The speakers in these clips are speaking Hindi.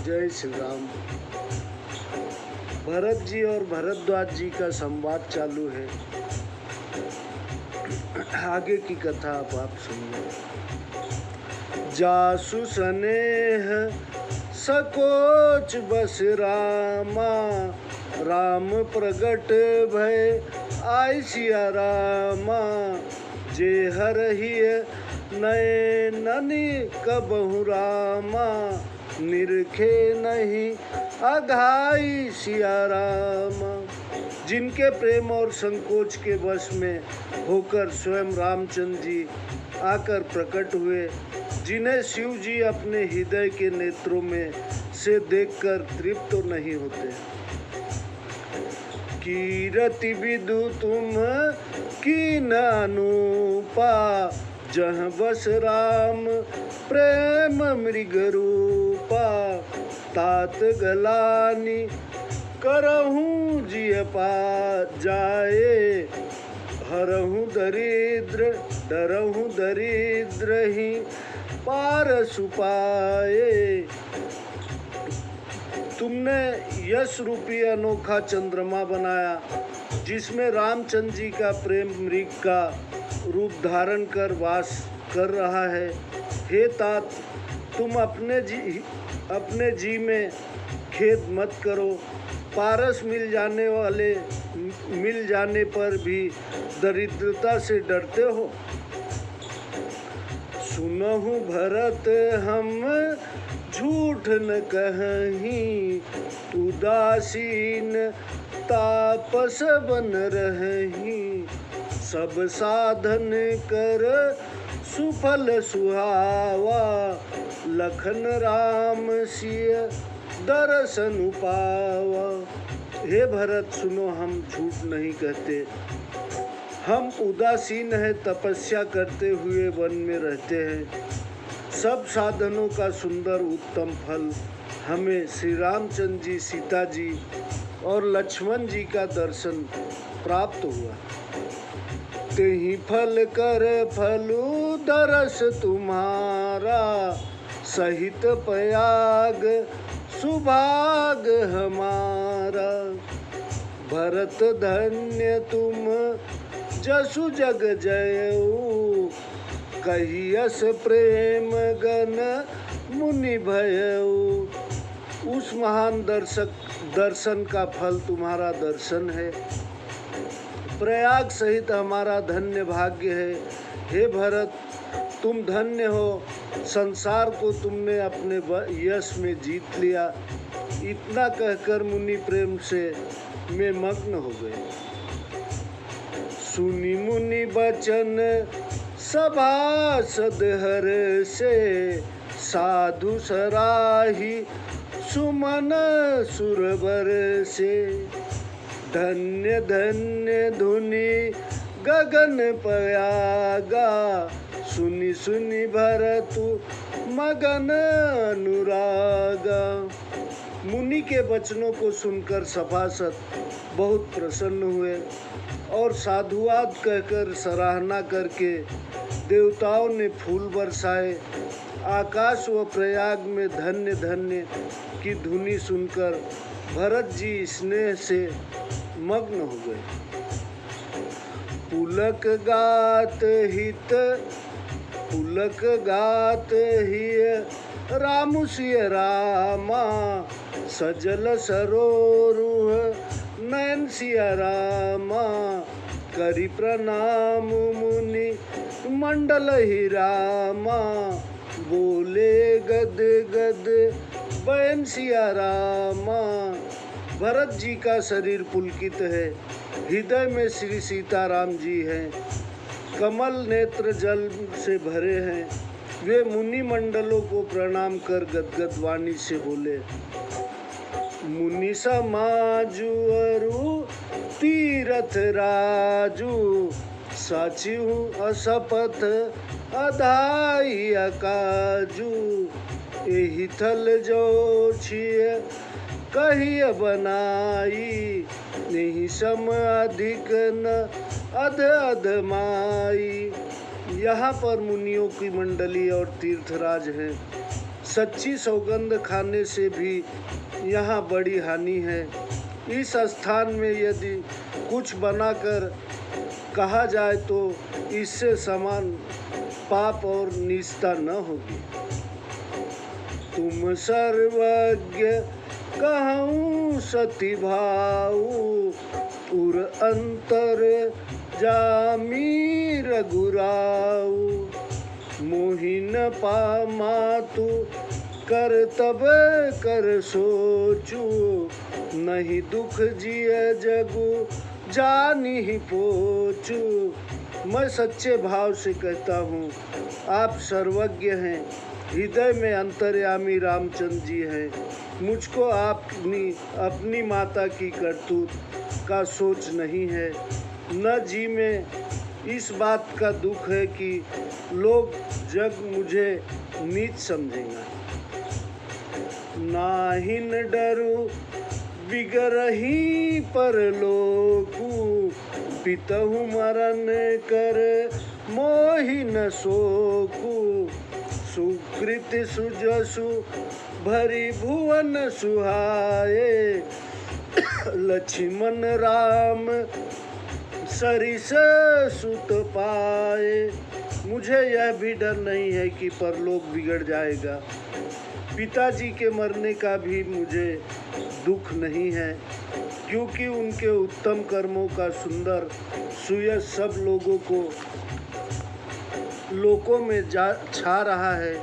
जय श्री राम। भरत जी और भरद्वाज जी का संवाद चालू है। आगे की कथा आप सुनिए। जासु स्नेह सकोच बस रामा, राम प्रगट भय आई सिया रामा। जे हरहिय नए ननी कबहु रामा, निरखे नहीं अघाई सिया रामा। जिनके प्रेम और संकोच के वश में होकर स्वयं रामचंद्र जी आकर प्रकट हुए, जिन्हें शिव जी अपने हृदय के नेत्रों में से देखकर तृप्त तो नहीं होते। कीरति विदु तुम की न अनुपा, जहाँ बस राम प्रेम मृग रूपा। तात गलानी करहूँ जिय पा जाए, हरहूँ दरिद्र डरहूँ दरिद्र ही पार सुपाए। तुमने यश रूपी अनोखा चंद्रमा बनाया, जिसमें रामचंद्र जी का प्रेम मृग का रूप धारण कर वास कर रहा है। हे तात, तुम अपने जी में खेद मत करो। पारस मिल जाने पर भी दरिद्रता से डरते हो। सुनहु भरत हम झूठ न कहीं, उदासीन तापस बन रही। सब साधन कर सुफल सुहावा, लखन राम सिय दर्शन पावा। हे भरत सुनो, हम झूठ नहीं कहते। हम उदासीन है, तपस्या करते हुए वन में रहते हैं। सब साधनों का सुंदर उत्तम फल हमें श्री रामचंद्र जी, सीता जी और लक्ष्मण जी का दर्शन प्राप्त हुआ। तेहि फल कर फलु दरस तुम्हारा, सहित पयाग सुभाग हमारा। भरत धन्य तुम जसु जग जयऊ, कहियस प्रेम गण मुनि भयऊ। उस महान दर्शन का फल तुम्हारा दर्शन है। प्रयाग सहित हमारा धन्य भाग्य है। हे भरत, तुम धन्य हो। संसार को तुमने अपने यश में जीत लिया। इतना कहकर मुनि प्रेम से में मग्न हो गए। सुनी मुनि बचन सभासद हर से, साधु सराही सुमन सुरवर से। धन्य धन्य धुनि गगन पयागा, सुनी सुनी भरतु मगन अनुरागा। मुनि के वचनों को सुनकर सभासद बहुत प्रसन्न हुए और साधुवाद कहकर सराहना करके देवताओं ने फूल बरसाए। आकाश व प्रयाग में धन्य धन्य की धुनी सुनकर भरत जी स्नेह से मग्न हो गए। पुलक गात हिय रामु सिय रामा, सजल सरोरुह नयन सिया रामा। करि प्रणाम मुनि मंडल ही रामा, बोले गद गद बयन सिया रामा। भरत जी का शरीर पुलकित है, हृदय में श्री सीताराम जी हैं। कमल नेत्र जल से भरे हैं। वे मुनि मंडलों को प्रणाम कर गदगद वाणी से बोले। मुनि समाजु अरु तीरथ राजू, साचिहु असपथ अधाई अकाजू। एहि थल जो छिय कहिय बनाई, नहीं सम अधिक न अध अधमाई। यहाँ पर मुनियों की मंडली और तीर्थराज हैं। सच्ची सौगंध खाने से भी यहाँ बड़ी हानि है। इस स्थान में यदि कुछ बनाकर कहा जाए तो इससे समान पाप और नीचता न होगी। तुम सर्वज्ञ कहूँ सती भाऊ, उर अंतर जामी रघुराऊ। मोहिन पामा तू कर तब कर सोचू, नहीं दुख जिय जगु जानी ही पोचू। मैं सच्चे भाव से कहता हूँ, आप सर्वज्ञ हैं, हृदय में अंतर्यामी रामचंद्र जी हैं। मुझको अपनी माता की करतूत का सोच नहीं है, न जी में इस बात का दुख है कि लोग जग मुझे नीच समझेंगे। नाहिन डरू बिगरही परलोकू, पितहु मरण कर मोहि न शोकू। सुकृत सुजसु भरी भुवन सुहाए, लक्ष्मण राम सरिस सुत पाए। मुझे यह भी डर नहीं है कि परलोक बिगड़ जाएगा, पिताजी के मरने का भी मुझे दुख नहीं है, क्योंकि उनके उत्तम कर्मों का सुंदर सुयश सब लोकों में छा रहा है।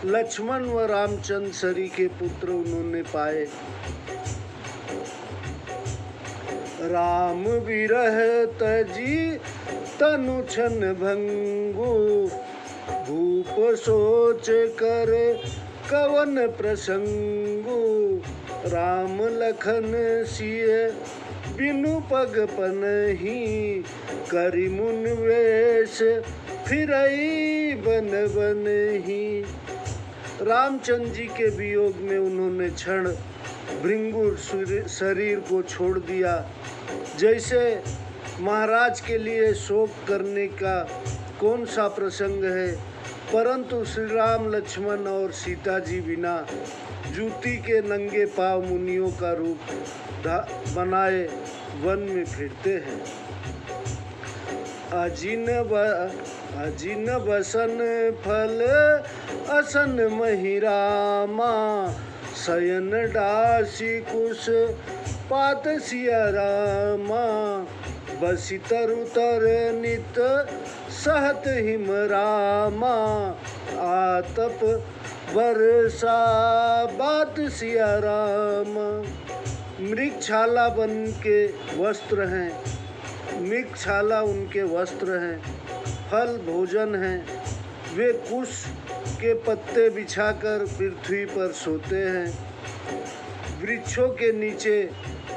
लक्ष्मण व रामचंद्र सरी के पुत्र उन्होंने पाए। राम विरह तजी तनु छन भंगु, भूप सोच कर कवन प्रसंगु। राम लखन सिय बिनु पग पनहि, करि मुन वेश फिरई बन बनहि। रामचंद्र जी के वियोग में उन्होंने क्षण भृंगुर शरीर को छोड़ दिया। जैसे महाराज के लिए शोक करने का कौन सा प्रसंग है, परंतु श्री राम लक्ष्मण और सीता जी बिना जूती के नंगे पांव मुनियों का रूप बनाए वन में फिरते हैं। अजिन बसन फल असन महिरामा, शयन डासी कुश पात सिया रामा। बसी तरु तर नित सहत हिम रामा, आतप वर्षा बात सिया रामा। मृगछाला बन के वस्त्र हैं, मृगछाला उनके वस्त्र हैं, फल भोजन हैं। वे कुश के पत्ते बिछाकर पृथ्वी पर सोते हैं, वृक्षों के नीचे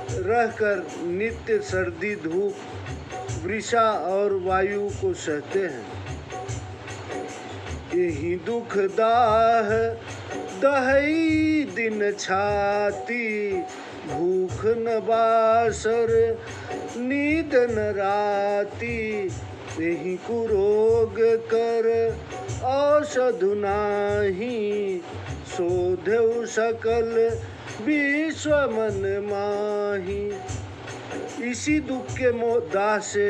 रहकर नित्य सर्दी धूप वृषा और वायु को सहते हैं। यही दुख दाह दहई दिन छाती, भूख न बासर नींद न राती। यही कुरोग कर औषधु नाही, शोधउ सकल विश्व मन माही। इसी दुख के दाह से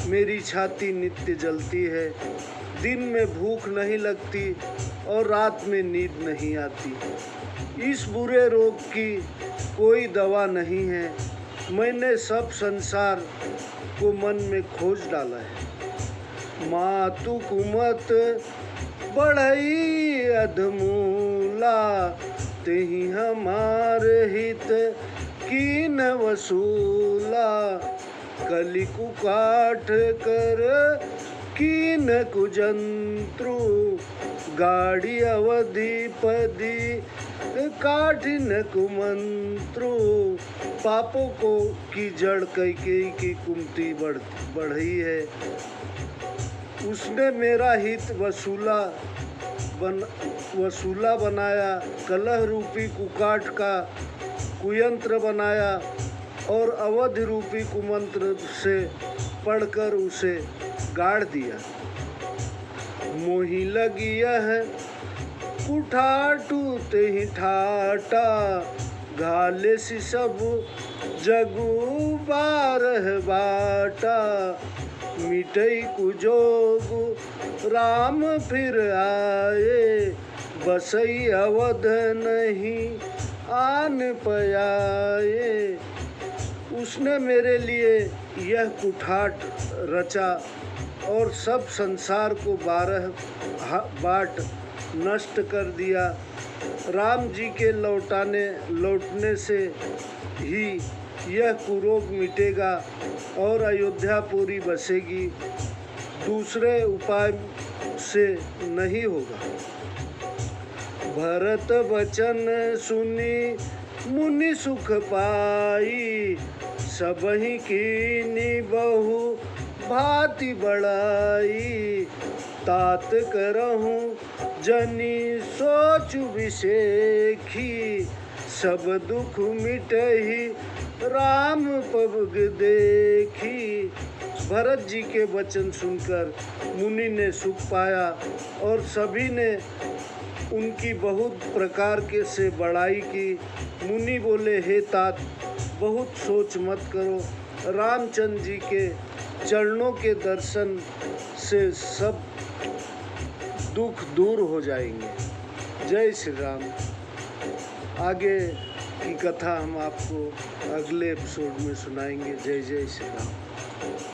मेरी छाती नित्य जलती है, दिन में भूख नहीं लगती और रात में नींद नहीं आती। इस बुरे रोग की कोई दवा नहीं है। मैंने सब संसार को मन में खोज डाला है। मातु कुमत बढ़ई अधमूला, तेहि हमार हित कीन वसूला। कलि कुकाठ कर कीन कुजंत्रु, गाड़ी अवधिपति काठिन कुमंत्रु। पापों को की जड़ कैकेयी की कुमति बढ़ई है। उसने मेरा हित वसूला बनाया, कलह रूपी कुकाठ का कुयंत्र बनाया और अवध रूपी कुमंत्र से पढ़कर उसे गाड़ दिया। मोहि लगी यह कुठाटू ते ही ठाटा घाले सी सब जगू बारह बाटा मिटई कुजोगु राम फिर आए बसई अवध नहीं आन पाए। उसने मेरे लिए यह कुठाट रचा और सब संसार को 12 बाट नष्ट कर दिया। राम जी के लौटने से ही यह कुरोग मिटेगा और अयोध्यापुरी बसेगी, दूसरे उपाय से नहीं होगा। भरत वचन सुनी मुनि सुख पाई सबहि कीनी बहु भांति बढ़ाई। तात करहूँ जनी सोच विषेखी सब दुख मिटहि राम पग देखी। भरत जी के वचन सुनकर मुनि ने सुख पाया और सभी ने उनकी बहुत प्रकार के से बड़ाई की। मुनि बोले, हे तात, बहुत सोच मत करो, रामचंद्र जी के चरणों के दर्शन से सब दुख दूर हो जाएंगे। जय श्री राम। आगे की कथा हम आपको अगले एपिसोड में सुनाएंगे। जय जय श्री राम।